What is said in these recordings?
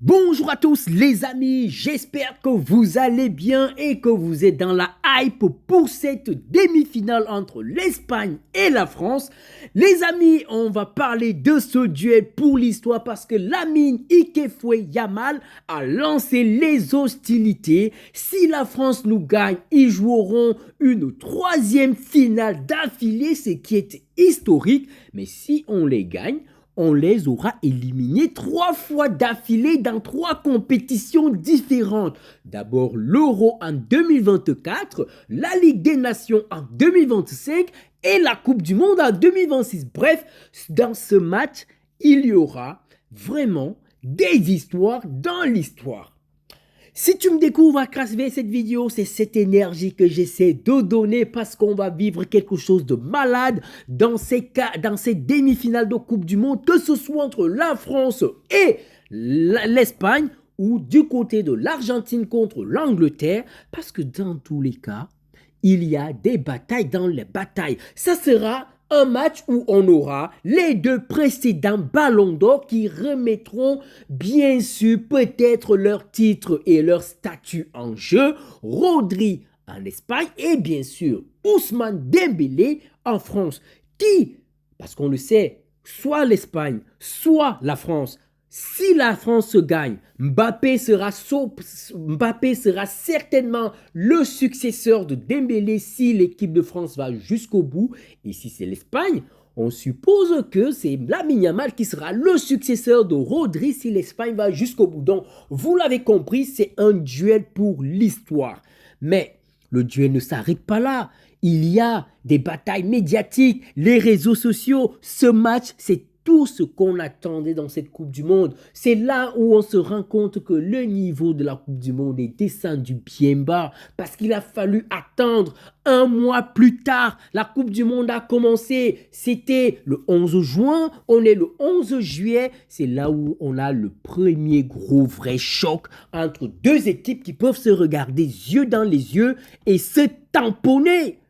Bonjour à tous les amis, j'espère que vous allez bien et que vous êtes dans la hype pour cette demi-finale entre l'Espagne et la France. Les amis, on va parler de ce duel pour l'histoire parce que Lamine Ikefoué Yamal a lancé les hostilités. Si la France nous gagne, ils joueront une troisième finale d'affilée, ce qui est historique. Mais si on les gagne, on les aura éliminés 3 fois d'affilée dans 3 compétitions différentes. D'abord l'Euro en 2024, la Ligue des Nations en 2025 et la Coupe du Monde en 2026. Bref, dans ce match, il y aura vraiment des histoires dans l'histoire. Si tu me découvres à travers cette vidéo, c'est cette énergie que j'essaie de donner parce qu'on va vivre quelque chose de malade dans ces demi-finales de Coupe du Monde, que ce soit entre la France et l'Espagne ou du côté de l'Argentine contre l'Angleterre, parce que dans tous les cas, il y a des batailles dans les batailles. Ça sera un match où on aura les deux précédents ballons d'or qui remettront bien sûr peut-être leur titre et leur statut en jeu. Rodri en Espagne et bien sûr Ousmane Dembélé en France. Qui, parce qu'on le sait, soit l'Espagne, soit la France. Si la France se gagne, Mbappé sera certainement le successeur de Dembélé si l'équipe de France va jusqu'au bout. Et si c'est l'Espagne, on suppose que c'est Lamine Yamal qui sera le successeur de Rodri si l'Espagne va jusqu'au bout. Donc, vous l'avez compris, c'est un duel pour l'histoire. Mais le duel ne s'arrête pas là. Il y a des batailles médiatiques, les réseaux sociaux. Ce match, c'est tout ce qu'on attendait dans cette Coupe du Monde. C'est là où on se rend compte que le niveau de la Coupe du Monde est descendu bien bas parce qu'il a fallu attendre un mois plus tard. La Coupe du Monde a commencé. C'était le 11 juin. On est le 11 juillet. C'est là où on a le premier gros vrai choc entre deux équipes qui peuvent se regarder yeux dans les yeux et se tamponner.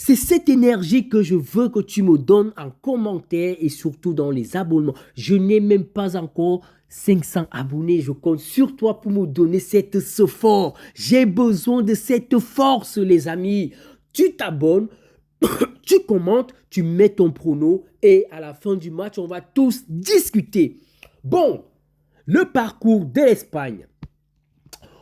C'est cette énergie que je veux que tu me donnes en commentaire et surtout dans les abonnements. Je n'ai même pas encore 500 abonnés. Je compte sur toi pour me donner ce fort. J'ai besoin de cette force, les amis. Tu t'abonnes, tu commentes, tu mets ton prono et à la fin du match, on va tous discuter. Bon, le parcours de l'Espagne.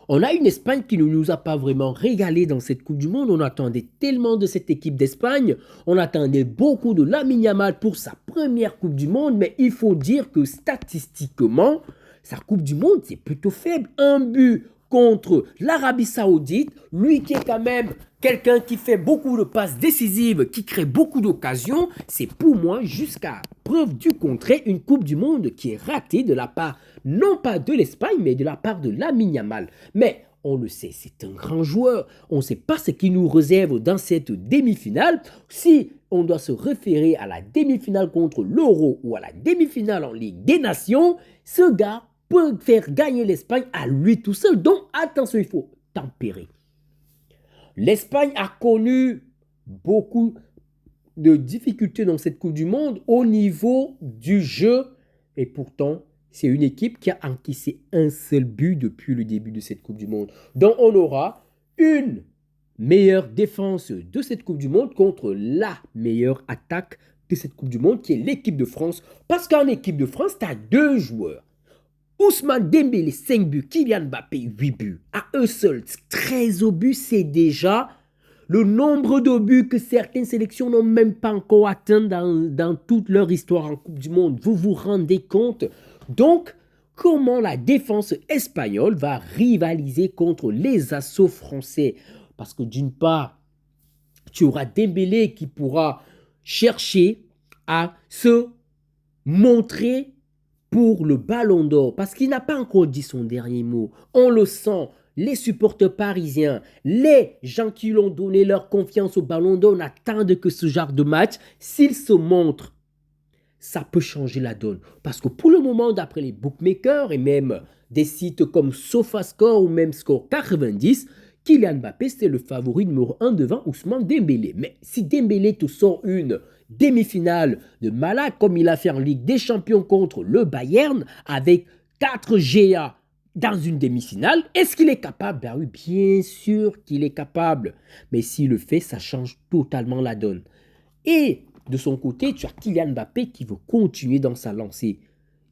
On a une Espagne qui ne nous a pas vraiment régalé dans cette Coupe du Monde. On attendait tellement de cette équipe d'Espagne. On attendait beaucoup de Lamine Yamal pour sa première Coupe du Monde. Mais il faut dire que statistiquement, sa Coupe du Monde, c'est plutôt faible. Un but contre l'Arabie Saoudite. Lui qui est quand même quelqu'un qui fait beaucoup de passes décisives, qui crée beaucoup d'occasions. C'est pour moi, jusqu'à preuve du contraire, une Coupe du Monde qui est ratée de la part, non pas de l'Espagne, mais de la part de Lamine Yamal. Mais on le sait, c'est un grand joueur. On ne sait pas ce qu'il nous réserve dans cette demi-finale. Si on doit se référer à la demi-finale contre l'Euro ou à la demi-finale en Ligue des Nations, ce gars peut faire gagner l'Espagne à lui tout seul. Donc attention, il faut tempérer. L'Espagne a connu beaucoup de difficultés dans cette Coupe du Monde au niveau du jeu. Et pourtant, c'est une équipe qui a encaissé un seul but depuis le début de cette Coupe du Monde. Donc, on aura une meilleure défense de cette Coupe du Monde contre la meilleure attaque de cette Coupe du Monde, qui est l'équipe de France. Parce qu'en équipe de France, tu as 2 joueurs. Ousmane Dembélé, 5 buts. Kylian Mbappé, 8 buts. À eux seuls, 13 au but, c'est déjà le nombre de buts que certaines sélections n'ont même pas encore atteint dans toute leur histoire en Coupe du Monde. Vous vous rendez compte? Donc, comment la défense espagnole va rivaliser contre les assauts français? Parce que d'une part, tu auras Dembélé qui pourra chercher à se montrer pour le Ballon d'Or, parce qu'il n'a pas encore dit son dernier mot. On le sent, les supporters parisiens, les gens qui lui ont donné leur confiance au Ballon d'Or n'attendent que ce genre de match. S'il se montre, ça peut changer la donne. Parce que pour le moment, d'après les bookmakers et même des sites comme SofaScore ou même Score 90, Kylian Mbappé, c'est le favori numéro 1 devant Ousmane Dembélé. Mais si Dembélé te sort une demi-finale de malade, comme il a fait en Ligue des Champions contre le Bayern, avec 4 GA dans une demi-finale. Est-ce qu'il est capable? Ben oui, bien sûr qu'il est capable. Mais s'il le fait, ça change totalement la donne. Et de son côté, tu as Kylian Mbappé qui veut continuer dans sa lancée.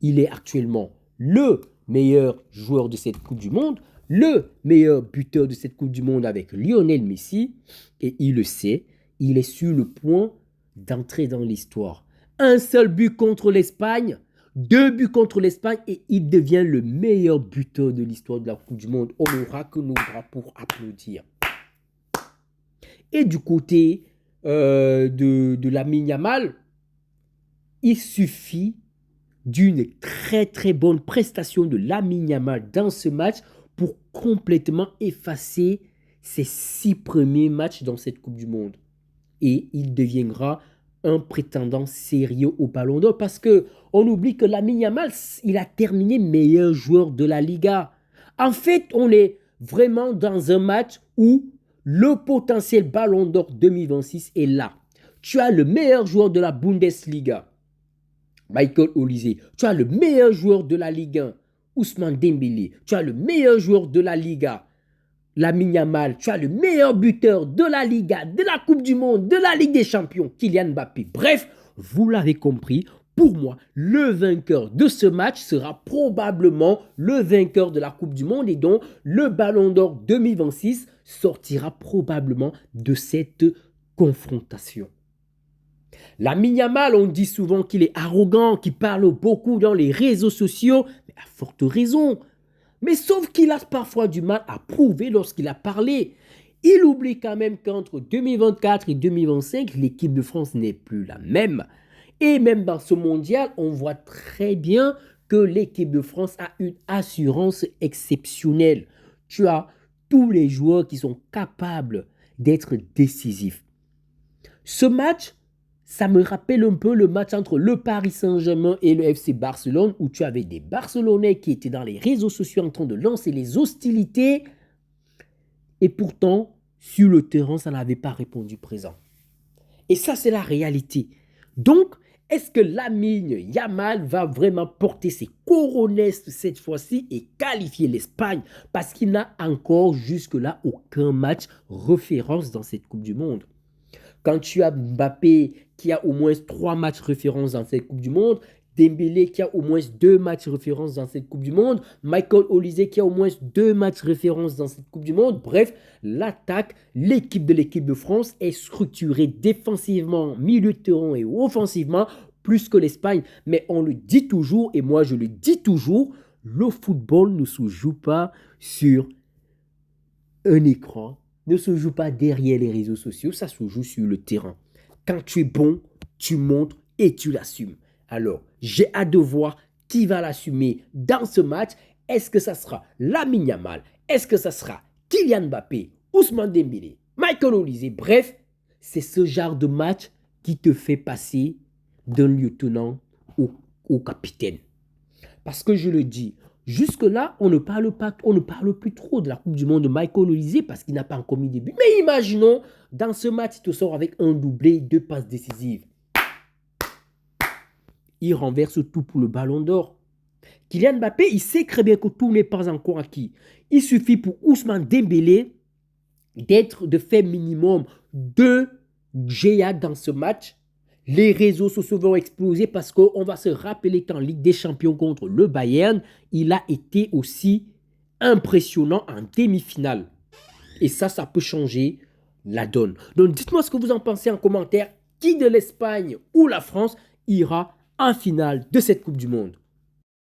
Il est actuellement le meilleur joueur de cette Coupe du Monde, le meilleur buteur de cette Coupe du Monde avec Lionel Messi. Et il le sait, il est sur le point d'entrer dans l'histoire. Un seul but contre l'Espagne, 2 buts contre l'Espagne et il devient le meilleur buteur de l'histoire de la Coupe du Monde. On n'aura que nos bras pour applaudir. Et du côté de Lamine Yamal, il suffit d'une très très bonne prestation de Lamine Yamal dans ce match pour complètement effacer ses 6 premiers matchs dans cette Coupe du Monde. Et il deviendra un prétendant sérieux au Ballon d'Or parce qu'on oublie que Lamine Yamal, il a terminé meilleur joueur de la Liga. En fait, on est vraiment dans un match où le potentiel Ballon d'Or 2026 est là. Tu as le meilleur joueur de la Bundesliga, Michael Olise. Tu as le meilleur joueur de la Ligue 1, Ousmane Dembélé. Tu as le meilleur joueur de la Liga, Lamine Yamal. Tu as le meilleur buteur de la Liga, de la Coupe du Monde, de la Ligue des Champions, Kylian Mbappé. Bref, vous l'avez compris, pour moi, le vainqueur de ce match sera probablement le vainqueur de la Coupe du Monde et donc le Ballon d'Or 2026 sortira probablement de cette confrontation. Lamine Yamal, on dit souvent qu'il est arrogant, qu'il parle beaucoup dans les réseaux sociaux, mais à forte raison. Mais sauf qu'il a parfois du mal à prouver lorsqu'il a parlé. Il oublie quand même qu'entre 2024 et 2025, l'équipe de France n'est plus la même. Et même dans ce mondial, on voit très bien que l'équipe de France a une assurance exceptionnelle. Tu as tous les joueurs qui sont capables d'être décisifs. Ce match, ça me rappelle un peu le match entre le Paris Saint-Germain et le FC Barcelone où tu avais des Barcelonais qui étaient dans les réseaux sociaux en train de lancer les hostilités et pourtant, sur le terrain, ça n'avait pas répondu présent. Et ça, c'est la réalité. Donc, est-ce que Lamine Yamal va vraiment porter ses coronesses cette fois-ci et qualifier l'Espagne? Parce qu'il n'a encore jusque-là aucun match référence dans cette Coupe du Monde. Quand tu as Mbappé qui a au moins 3 matchs référence dans cette Coupe du Monde, Dembélé qui a au moins 2 matchs référence dans cette Coupe du Monde, Michael Olise qui a au moins 2 matchs référence dans cette Coupe du Monde. Bref, l'attaque, l'équipe de France est structurée défensivement, milieu de terrain et offensivement plus que l'Espagne. Mais on le dit toujours, et moi je le dis toujours, le football ne se joue pas sur un écran, ne se joue pas derrière les réseaux sociaux, ça se joue sur le terrain. Quand tu es bon, tu montres et tu l'assumes. Alors, j'ai hâte de voir qui va l'assumer dans ce match. Est-ce que ça sera Lamine Yamal? Est-ce que ça sera Kylian Mbappé, Ousmane Dembélé, Michael Olise? Bref, c'est ce genre de match qui te fait passer d'un lieutenant au capitaine. Parce que je le dis, jusque-là, on ne parle plus trop de la Coupe du Monde de Michael Olise parce qu'il n'a pas encore mis de but. Mais imaginons, dans ce match, il te sort avec un doublé, 2 passes décisives. Il renverse tout pour le Ballon d'Or. Kylian Mbappé, il sait très bien que tout n'est pas encore acquis. Il suffit pour Ousmane Dembélé de faire minimum 2 GA dans ce match. Les réseaux sociaux vont exploser parce qu'on va se rappeler qu'en Ligue des Champions contre le Bayern, il a été aussi impressionnant en demi-finale. Et ça peut changer la donne. Donc dites-moi ce que vous en pensez en commentaire. Qui de l'Espagne ou la France ira en finale de cette Coupe du Monde?